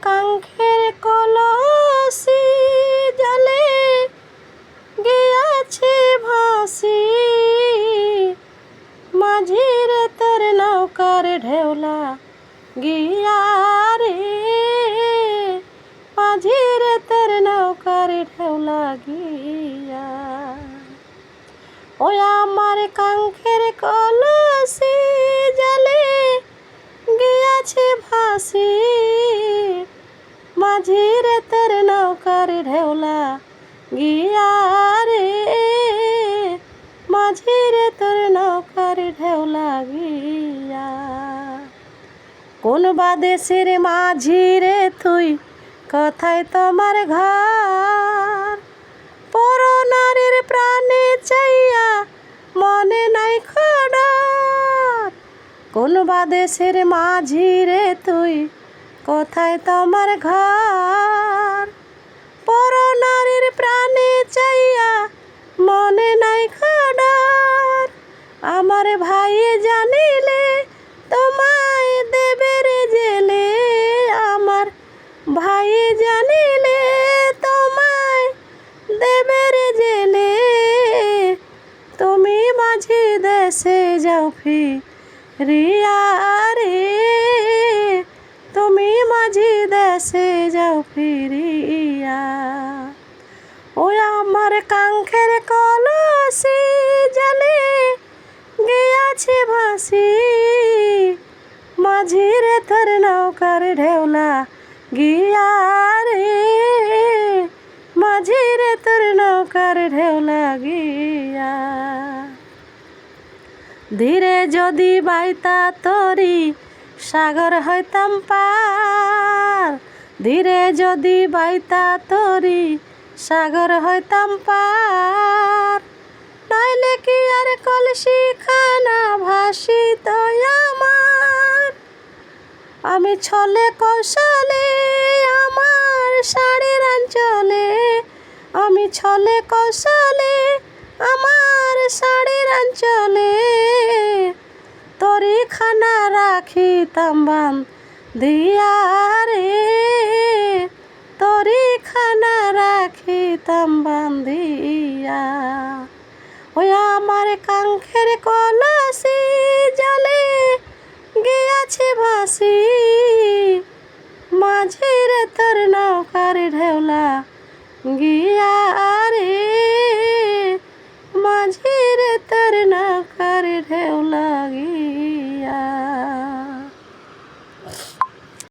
কাঙ্ক্ষের কলসি জলে গিয়াছে ভাসি, মাঝির তোর নৌকার ঢেউলা গিয়া রে, মাঝির তোর নৌকার ঢেউলা গিয়া। ওই আমার কাঙ্ক্ষের কলসি জলে গিয়াছে ভাসি, মাঝির তোর নৌকার ঢেউলা গিয়া রে, মাঝির তোর নৌকার ঢেউলা গিয়া। কোন বা দেশের মাঝি রে তুই, কোথায় তোমার ঘর? পর নারীর প্রাণে চাইয়া মনে নাই খবর। কোন বা দেশের মাঝি রে তুই, কোথায় তোমার ঘর? পর নারীর প্রাণে চাইয়া মনে নাই খবর। আমার ভাই জানিলে তোমায় দেবে রে জেলে, আমার ভাই জানিলে তোমায় দেবে রে জেলে। তুমি মাঝি দেশে যাও ফিরিয়া রে, তুমি মাঝি দেশে যাও ফিরিয়া। ওই আমার কাঙ্ক্ষের কলসি জলে গিয়াছে ভাসি, মাঝির তোর নৌকার ঢেউলা গিয়া রে, মাঝির তোর নৌকার ঢেউলা গিয়া। ধীরে যদি বাইতা তরি সাগর হইতাম পার, ধীরে যদি বাইতা তরি সাগর হইতাম পার। নইলে কি আর কলসি খানা ভাসিত আমার, আমি ছলে কৌশলে আমার শাড়ির আঁচলে, আমি ছলে কৌশলে আমার শাড়ির আঁচলে। তরি খানা রাখিতাম বান্ধিয়া রে, তরি খানা রাখিতাম বান্ধিয়া। ওই আমার কাঙ্ক্ষের কলসি জলে গিয়াছে ভাসি, মাঝির তোর নৌকার ঢেউলা গিয়া